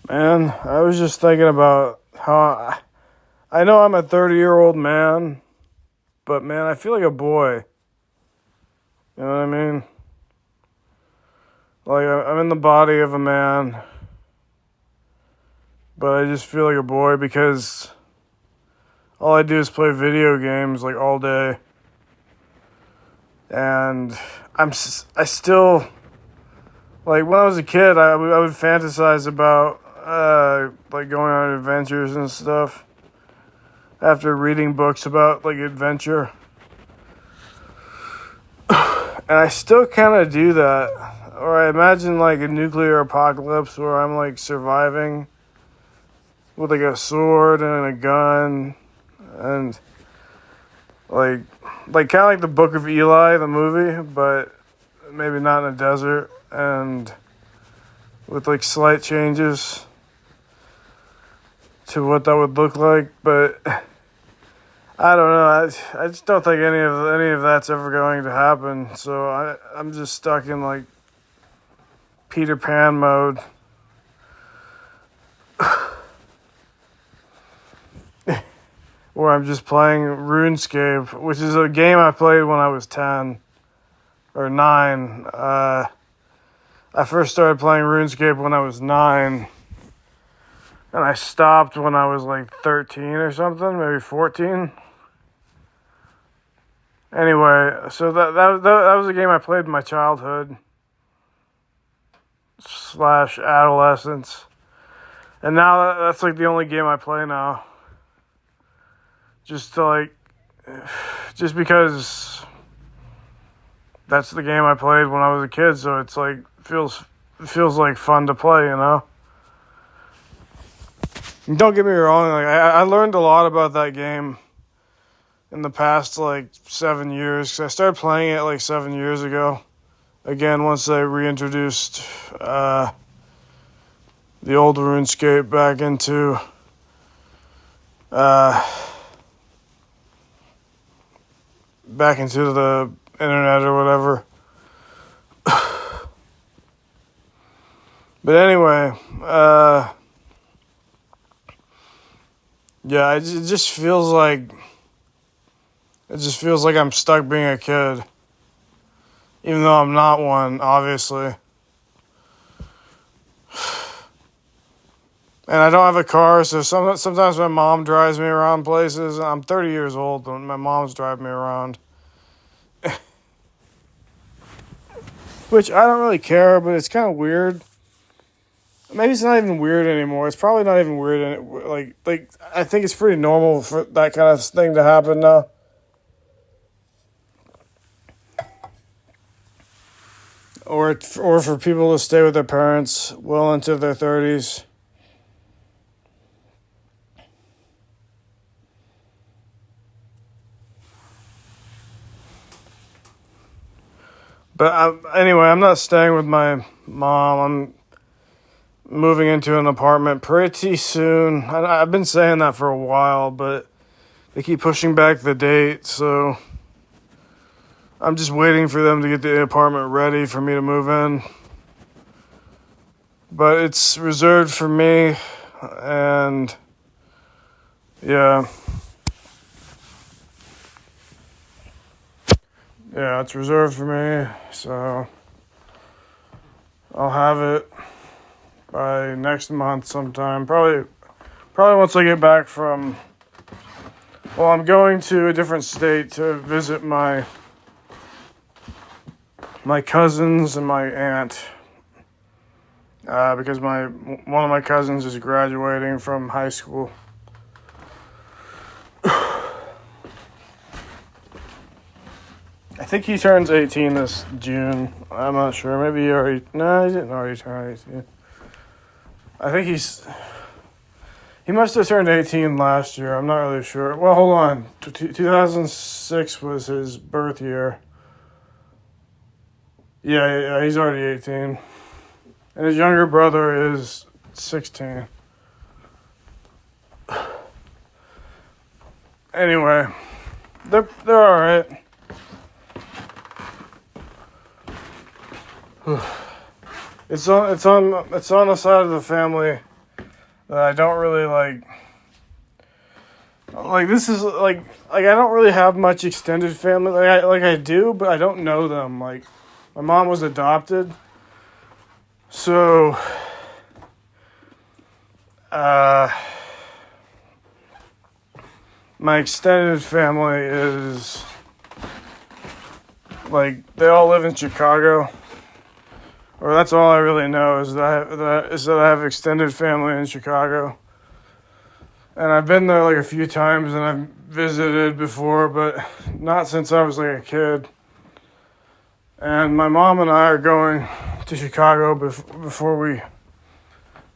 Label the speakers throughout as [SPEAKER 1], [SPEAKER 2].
[SPEAKER 1] Man, I was just thinking about how I know I'm a 30-year-old man, but man, I feel like a boy. You know what I mean? Like I'm in the body of a man, but I just feel like a boy because all I do is play video games like all day. And I still like when I was a kid, I would fantasize about like going on adventures and stuff after reading books about like adventure. And I still kind of do that. Or I imagine like a nuclear apocalypse where I'm like surviving with like a sword and a gun and like kind of like the Book of Eli, the movie, but maybe not in a desert and with like slight changes to what that would look like. But I don't know. I just don't think any of that's ever going to happen. So I'm just stuck in like Peter Pan mode. Where I'm just playing RuneScape, which is a game I played when I was 10 or 9. I first started playing RuneScape when I was 9, and I stopped when I was like 13 or something, maybe 14. Anyway, so that was a game I played in my childhood / adolescence, and now that's like the only game I play now. Just because that's the game I played when I was a kid, so it's like feels like fun to play, you know. And don't get me wrong, like I learned a lot about that game in the past like 7 years. 'Cause I started playing it like 7 years ago. Again, once they reintroduced the old RuneScape back into the internet or whatever. But anyway, yeah, it just feels like I'm stuck being a kid, even though I'm not one, obviously. And I don't have a car, so sometimes my mom drives me around places. I'm 30 years old, and my mom's driving me around. Which I don't really care, but it's kind of weird. Maybe it's not even weird anymore. It's probably not even weird. Like I think it's pretty normal for that kind of thing to happen now. Or for people to stay with their parents well into their 30s. But anyway, I'm not staying with my mom. I'm moving into an apartment pretty soon. I've been saying that for a while, but they keep pushing back the date, so I'm just waiting for them to get the apartment ready for me to move in. But it's reserved for me, and yeah. Yeah, it's reserved for me, so I'll have it by next month sometime. Probably once I get back from... Well, I'm going to a different state to visit my cousins and my aunt. Because one of my cousins is graduating from high school. I think he turns 18 this June. I'm not sure. Maybe he already... No, he didn't already turn 18. I think he must have turned 18 last year. I'm not really sure. Well, hold on. 2006 was his birth year. Yeah, he's already 18. And his younger brother is 16. Anyway, they're all right. It's on the side of the family that I don't really like this is like I don't really have much extended family. I do, but I don't know them. Like my mom was adopted. So my extended family is like they all live in Chicago. Or that's all I really know is that I have extended family in Chicago. And I've been there like a few times and I've visited before, but not since I was like a kid. And my mom and I are going to Chicago before we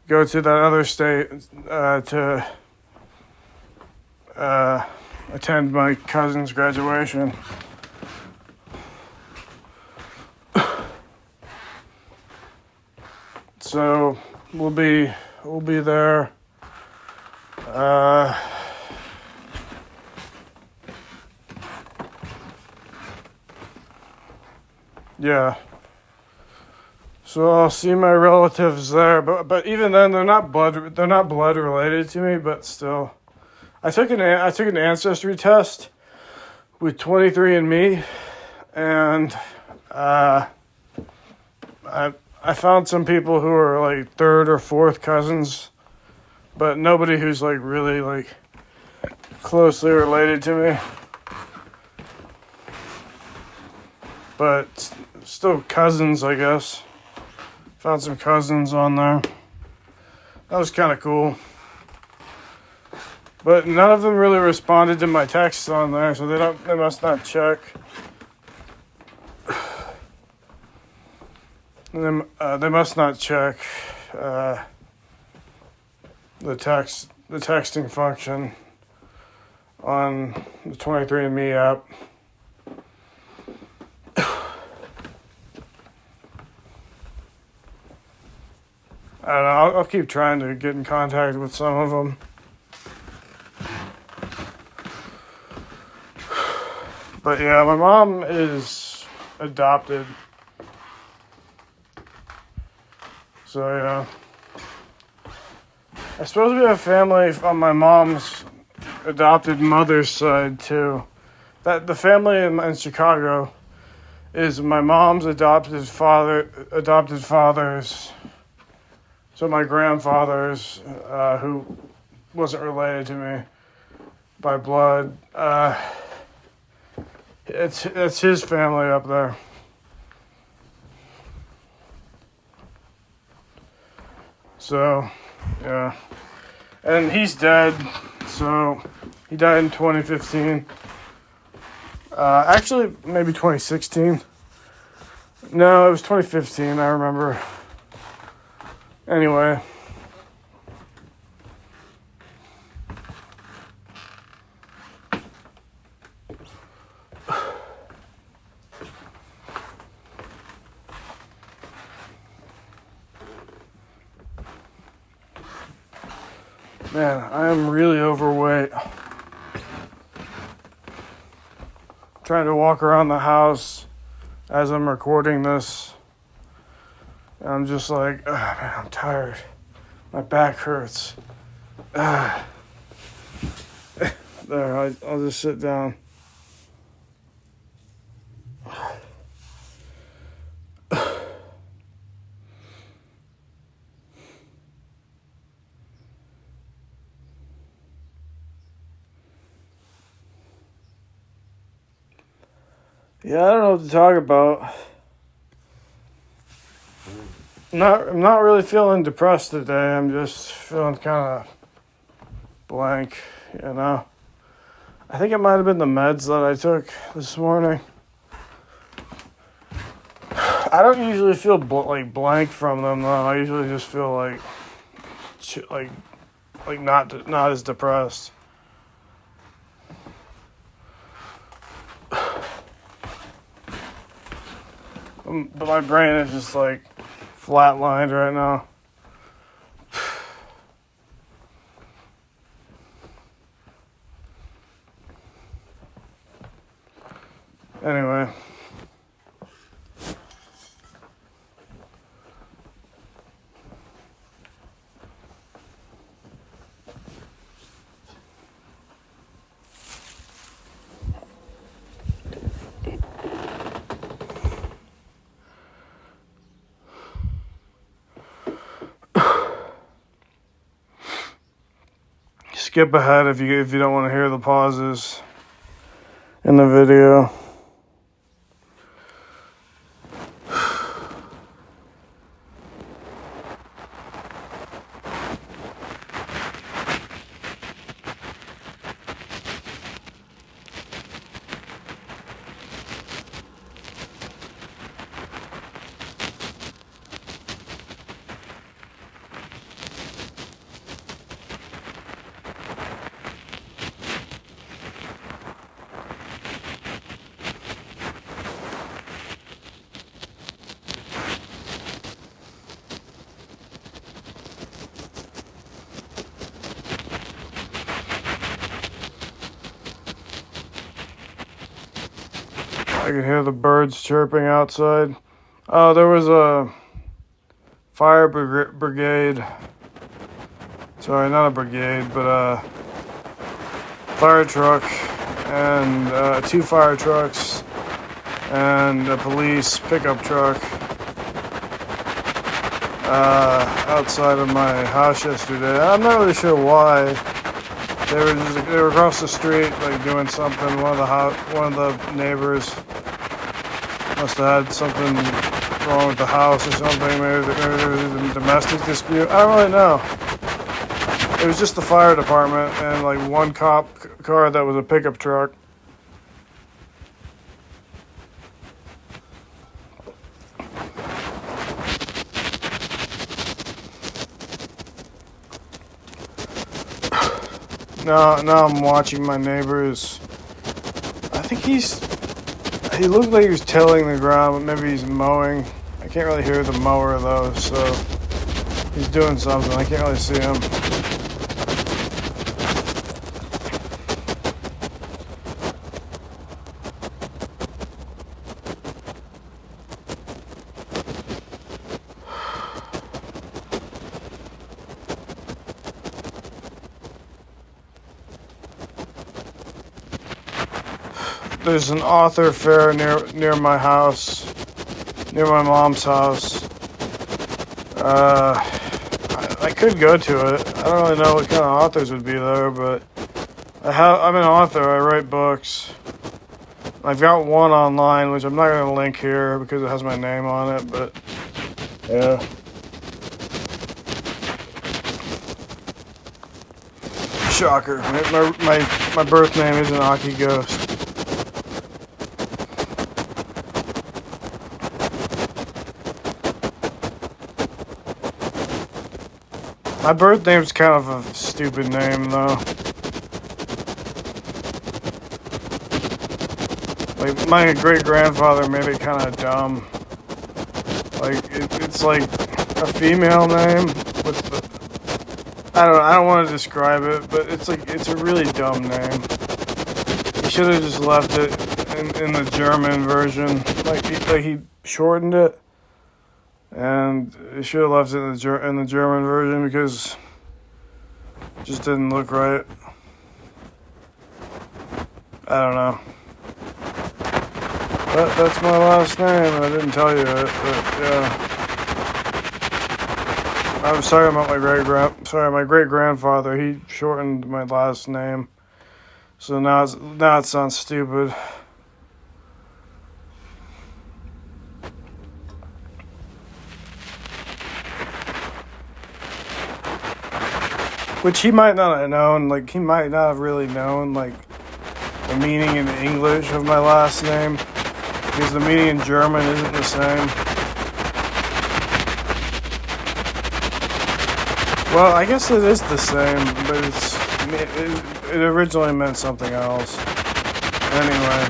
[SPEAKER 1] go to that other state to attend my cousin's graduation. So we'll be there. Yeah. So I'll see my relatives there, but even then they're not blood related to me, but still. I took an ancestry test with 23andMe, and I found some people who are like third or fourth cousins, but nobody who's like really like closely related to me. But still cousins, I guess. Found some cousins on there. That was kind of cool. But none of them really responded to my texts on there, so they must not check. They must not check the texting function on the 23andMe app. I don't know, I'll keep trying to get in contact with some of them. But yeah, my mom is adopted. So yeah. I suppose we have family on my mom's adopted mother's side too. That the family in Chicago is my mom's adopted father's. So my grandfather's, who wasn't related to me by blood, it's his family up there. So, yeah. And he's dead, so he died in 2015. Actually, maybe 2016. No, it was 2015, I remember. Anyway. Man, I am really overweight. Trying to walk around the house as I'm recording this. And I'm just like, man, I'm tired. My back hurts. There, I'll just sit down. Yeah, I don't know what to talk about. I'm not really feeling depressed today. I'm just feeling kind of blank, you know. I think it might have been the meds that I took this morning. I don't usually feel blank from them though. I usually just feel like not as depressed. But my brain is just like flatlined right now. Anyway. skip ahead if you don't want to hear the pauses in the video. I can hear the birds chirping outside. Oh, there was a fire brigade. Sorry, not a brigade, but a fire truck and 2 fire trucks and a police pickup truck outside of my house yesterday. I'm not really sure why. They were across the street, like doing something. One of the neighbors must have had something wrong with the house or something. Maybe there was a domestic dispute. I don't really know. It was just the fire department and like one cop car that was a pickup truck. Now I'm watching my neighbors. I think he looked like he was tilling the ground, but maybe he's mowing. I can't really hear the mower though, so he's doing something. I can't really see him. There's an author fair near my house, near my mom's house. I could go to it. I don't really know what kind of authors would be there, but I'm an author. I write books. I've got one online, which I'm not going to link here because it has my name on it, but yeah. Shocker. My birth name isn't Aki Ghost. My birth name's kind of a stupid name, though. Like, my great-grandfather made it kind of dumb. Like, it's like a female name with the... I don't want to describe it, but it's a really dumb name. He should have just left it in the German version. Like he shortened it. And it should have left it in the German version because it just didn't look right. I don't know. That's my last name. I didn't tell you it, but yeah. I'm sorry about my great-grandfather. He shortened my last name, so now it sounds stupid. Which he might not have known, like, he might not have really known, like, the meaning in English of my last name, because the meaning in German isn't the same. Well, I guess it is the same, but it originally meant something else. Anyway.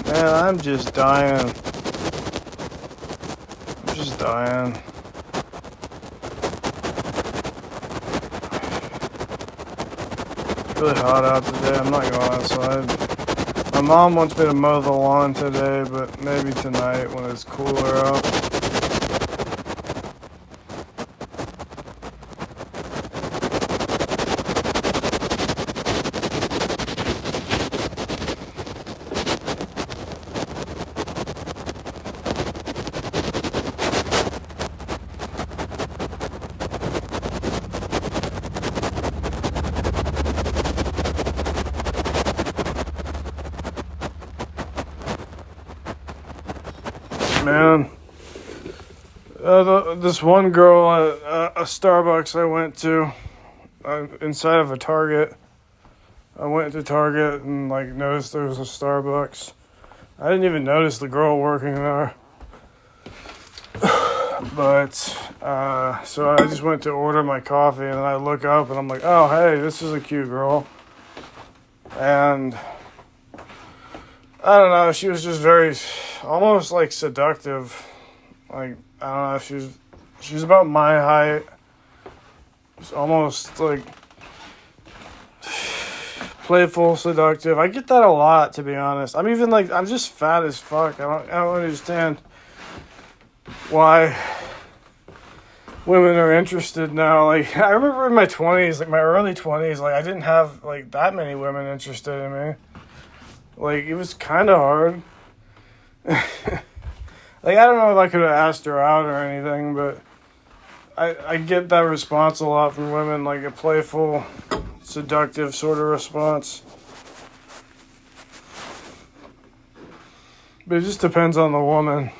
[SPEAKER 1] Man, I'm just dying. I'm just dying. It's really hot out today. I'm not going outside. My mom wants me to mow the lawn today, but maybe tonight when it's cooler out. man. This one girl at a Starbucks I went to, inside of a Target. I went to Target and like noticed there was a Starbucks. I didn't even notice the girl working there. But, so I just went to order my coffee, and then I look up and I'm like, oh, hey, this is a cute girl. And I don't know, she was just very, almost like seductive. Like, I don't know, she's about my height. It's almost like playful, seductive. I get that a lot, to be honest. I'm even like, I'm just fat as fuck. I don't understand why women are interested now. Like, I remember in my 20s, like my early 20s, like I didn't have like that many women interested in me. Like, it was kind of hard. Like, I don't know if I could have asked her out or anything, but I get that response a lot from women, like a playful, seductive sort of response. But it just depends on the woman.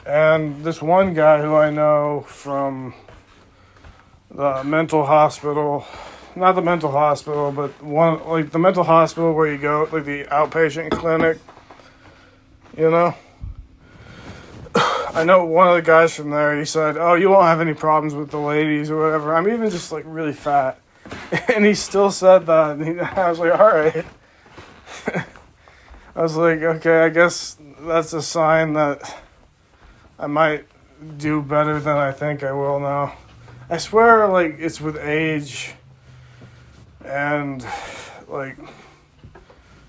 [SPEAKER 1] And this one guy who I know from the mental hospital, not the mental hospital, but one, like the mental hospital where you go, like the outpatient clinic, you know? I know one of the guys from there, he said, oh, you won't have any problems with the ladies or whatever. I'm even just like really fat. And he still said that. And I was like, all right. I was like, okay, I guess that's a sign that I might do better than I think I will now. I swear, like, it's with age, and, like,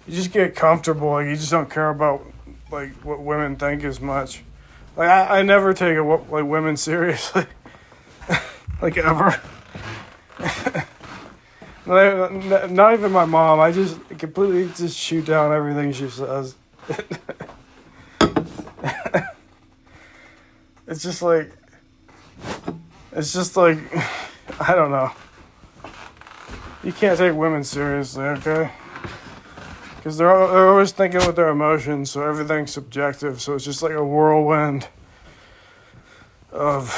[SPEAKER 1] you just get comfortable. Like, you just don't care about, like, what women think as much. Like, I never take like women seriously. Like, ever. Not even my mom. I just completely just shoot down everything she says. It's just like, I don't know. You can't take women seriously, okay? Because they're always thinking with their emotions, so everything's subjective. So it's just like a whirlwind of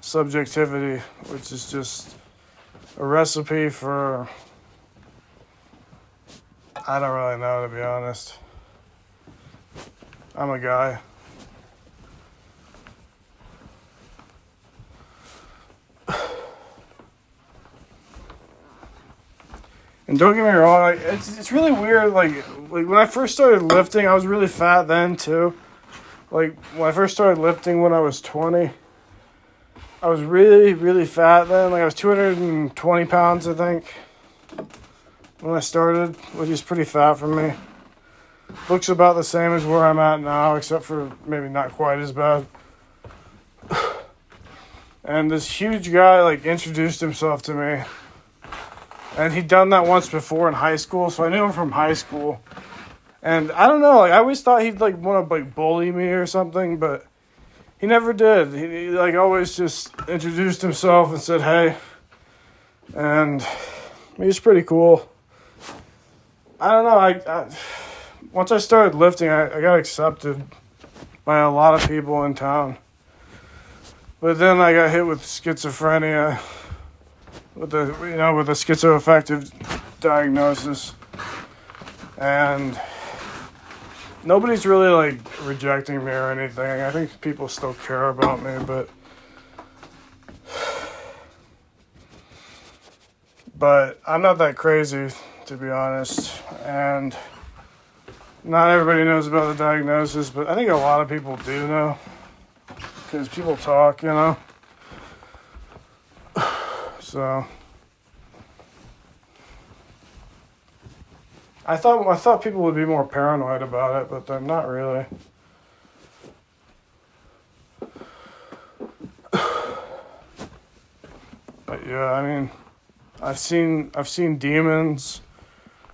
[SPEAKER 1] subjectivity, which is just a recipe for, I don't really know, to be honest. I'm a guy. And don't get me wrong, like, it's really weird, like when I first started lifting, I was really fat then too. Like, when I first started lifting when I was 20, I was really, really fat then. Like, I was 220 pounds, I think, when I started, which is pretty fat for me. Looks about the same as where I'm at now, except for maybe not quite as bad. And this huge guy, like, introduced himself to me. And he'd done that once before in high school, so I knew him from high school. And I don't know, like, I always thought he'd, like, want to, like, bully me or something, but he never did. He like, always just introduced himself and said, hey. And he was pretty cool. I don't know, I once I started lifting, I got accepted by a lot of people in town. But then I got hit with schizophrenia. With a schizoaffective diagnosis, and nobody's really like rejecting me or anything. I think people still care about me, but I'm not that crazy, to be honest, and not everybody knows about the diagnosis, but I think a lot of people do know, because people talk, you know. So I thought people would be more paranoid about it, but they're not really. But yeah, I mean, I've seen demons.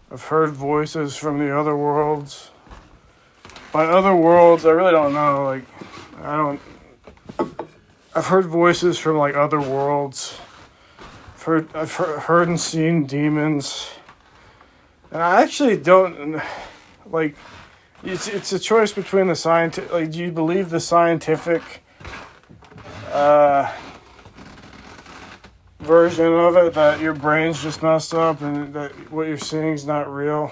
[SPEAKER 1] I've heard voices from the other worlds. By other worlds, I really don't know. Like, I I've heard voices from like other worlds. I've heard and seen demons, and I actually don't like. It's a choice between the scientific. Like, do you believe the scientific version of it, that your brain's just messed up and that what you're seeing is not real,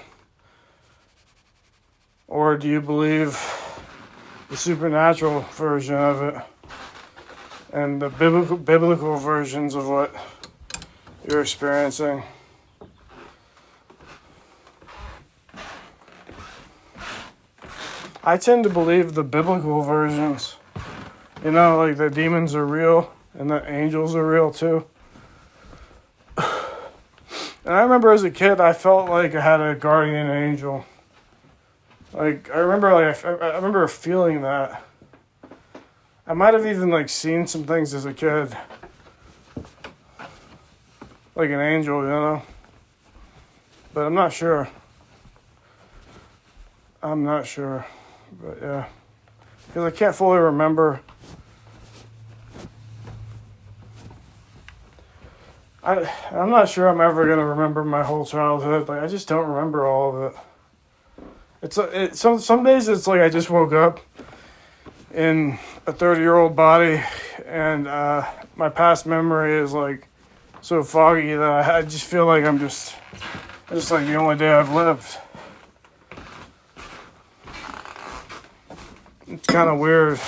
[SPEAKER 1] or do you believe the supernatural version of it and the biblical versions of what you're experiencing? I tend to believe the biblical versions. You know, like the demons are real and the angels are real too. And I remember as a kid, I felt like I had a guardian angel. Like, I remember feeling that. I might have even like seen some things as a kid. Like an angel, you know? But I'm not sure. But yeah. Because I can't fully remember. I'm not sure I'm ever going to remember my whole childhood. Like, I just don't remember all of it. Some days it's like I just woke up in a 30-year-old body, and my past memory is like so foggy that I just feel like it's like the only day I've lived. It's kind of weird.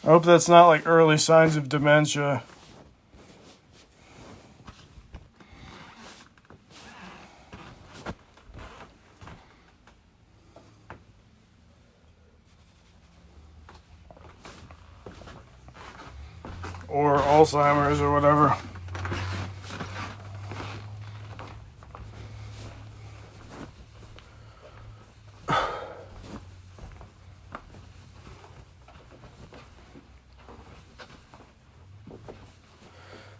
[SPEAKER 1] I hope that's not like early signs of dementia. Or Alzheimer's or whatever.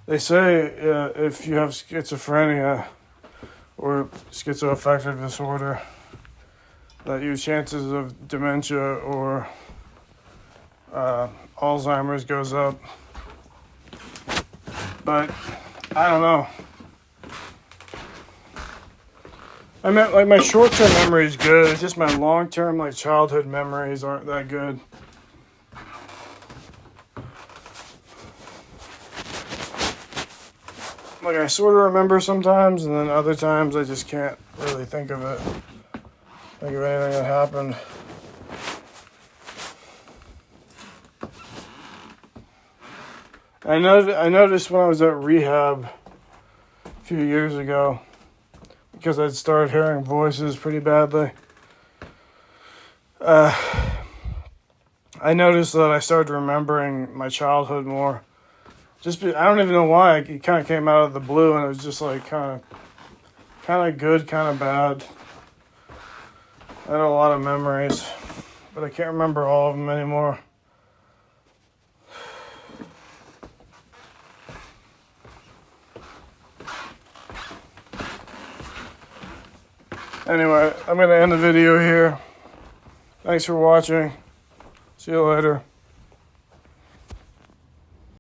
[SPEAKER 1] They say if you have schizophrenia or schizoaffective disorder, that your chances of dementia or Alzheimer's goes up. But I don't know. I mean, like, my short-term memory is good. It's just my long-term, like, childhood memories aren't that good. Like, I sort of remember sometimes, and then other times I just can't really think of it. Think of anything that happened. I noticed when I was at rehab a few years ago, because I'd started hearing voices pretty badly. I noticed that I started remembering my childhood more. I don't even know why. It kind of came out of the blue, and it was just like kind of good, kind of bad. I had a lot of memories, but I can't remember all of them anymore. Anyway, I'm going to end the video here. Thanks for watching. See you later.